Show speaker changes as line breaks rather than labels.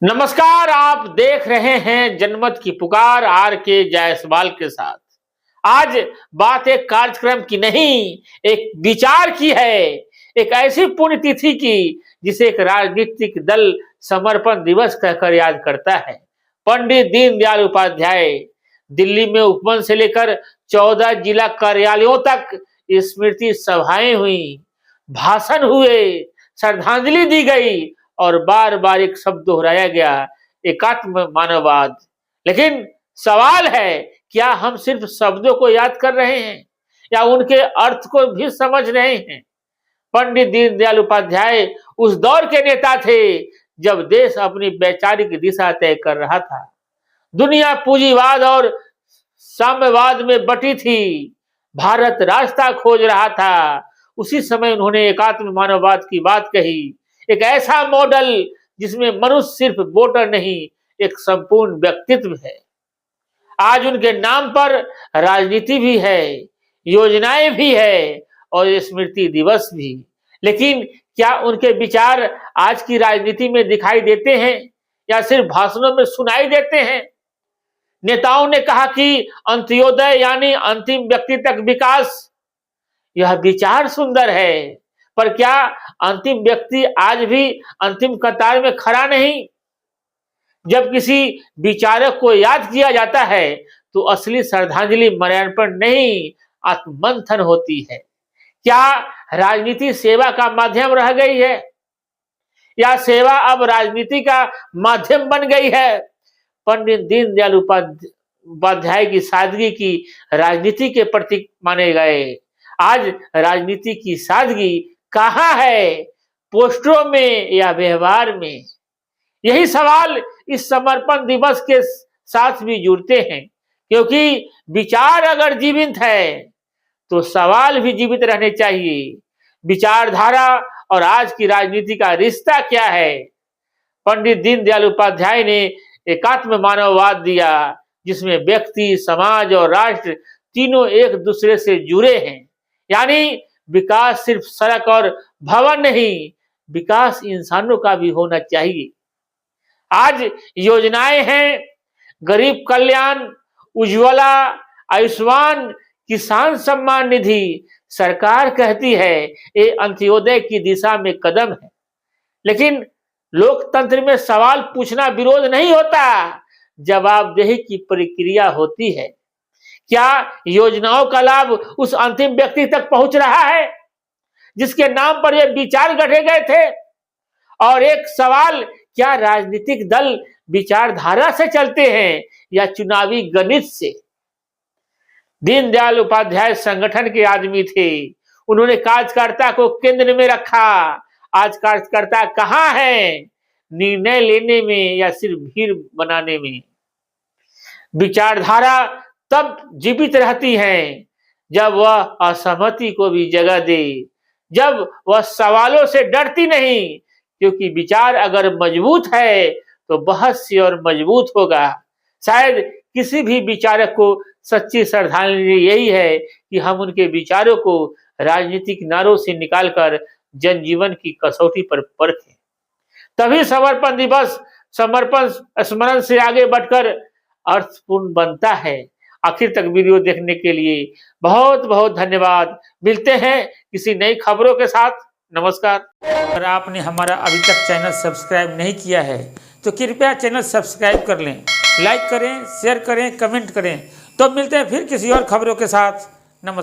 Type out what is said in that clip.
नमस्कार, आप देख रहे हैं जनमत की पुकार आर के जायसवाल के साथ। आज बात एक कार्यक्रम की नहीं, एक विचार की है। एक ऐसी पुण्यतिथि की जिसे एक राजनीतिक दल समर्पण दिवस कहकर याद करता है। पंडित दीनदयाल उपाध्याय। दिल्ली में उपवन से लेकर 14 जिला कार्यालयों तक स्मृति सभाएं हुई, भाषण हुए, श्रद्धांजलि दी गई और बार बार एक शब्द दोहराया गया, एकात्म मानववाद। लेकिन सवाल है, क्या हम सिर्फ शब्दों को याद कर रहे हैं या उनके अर्थ को भी समझ रहे हैं? पंडित दीनदयाल उपाध्याय उस दौर के नेता थे जब देश अपनी वैचारिक दिशा तय कर रहा था। दुनिया पूंजीवाद और साम्यवाद में बटी थी, भारत रास्ता खोज रहा था। उसी समय उन्होंने एकात्म मानववाद की बात कही, एक ऐसा मॉडल जिसमें मनुष्य सिर्फ वोटर नहीं, एक संपूर्ण व्यक्तित्व है। आज उनके नाम पर राजनीति भी है, योजनाएं भी है और स्मृति दिवस भी। लेकिन क्या उनके विचार आज की राजनीति में दिखाई देते हैं या सिर्फ भाषणों में सुनाई देते हैं? नेताओं ने कहा कि अंत्योदय यानी अंतिम व्यक्ति तक विकास। यह विचार सुंदर है, पर क्या अंतिम व्यक्ति आज भी अंतिम कतार में खड़ा नहीं? जब किसी विचारक को याद किया जाता है तो असली श्रद्धांजलि मरणपण नहीं, आत्ममंथन होती है। क्या राजनीति सेवा का माध्यम रह गई है या सेवा अब राजनीति का माध्यम बन गई है? पंडित दीनदयाल उपाध्याय की सादगी की राजनीति के प्रतीक माने गए। आज राजनीति की सादगी कहाँ है, पोस्टरों में या व्यवहार में? यही सवाल इस समर्पण दिवस के साथ भी जुड़ते हैं, क्योंकि विचार अगर जीवित है तो सवाल भी जीवित रहने चाहिए। विचारधारा और आज की राजनीति का रिश्ता क्या है? पंडित दीनदयाल उपाध्याय ने एकात्म मानववाद दिया, जिसमें व्यक्ति, समाज और राष्ट्र तीनों एक दूसरे से जुड़े हैं। यानी विकास सिर्फ सड़क और भवन नहीं, विकास इंसानों का भी होना चाहिए। आज योजनाएं हैं, गरीब कल्याण, उज्ज्वला, आयुष्मान, किसान सम्मान निधि। सरकार कहती है ये अंत्योदय की दिशा में कदम है, लेकिन लोकतंत्र में सवाल पूछना विरोध नहीं होता, जवाबदेही की प्रक्रिया होती है। क्या योजनाओं का लाभ उस अंतिम व्यक्ति तक पहुंच रहा है जिसके नाम पर ये विचार गढ़े गए थे? और एक सवाल, क्या राजनीतिक दल विचारधारा से चलते हैं या चुनावी गणित से? दीनदयाल उपाध्याय संगठन के आदमी थे। उन्होंने कार्यकर्ता को केंद्र में रखा। आज कार्यकर्ता कहाँ है? निर्णय लेने में या सिर्फ भीड़ बनाने में? विचारधारा तब जीवित रहती है जब वह असहमति को भी जगह दे, जब वह सवालों से डरती नहीं, क्योंकि विचार अगर मजबूत है तो बहस से और मजबूत होगा। शायद किसी भी विचारक को सच्ची श्रद्धांजलि यही है कि हम उनके विचारों को राजनीतिक नारों से निकालकर जनजीवन की कसौटी पर परखें। तभी समर्पण दिवस समर्पण स्मरण से आगे बढ़कर अर्थपूर्ण बनता है। आखिर तक वीडियो देखने के लिए बहुत बहुत धन्यवाद। मिलते हैं किसी नई खबरों के साथ। नमस्कार। अगर आपने हमारा अभी तक चैनल सब्सक्राइब नहीं किया है तो कृपया चैनल सब्सक्राइब कर लें, लाइक करें, शेयर करें, कमेंट करें। तो मिलते हैं फिर किसी और खबरों के साथ।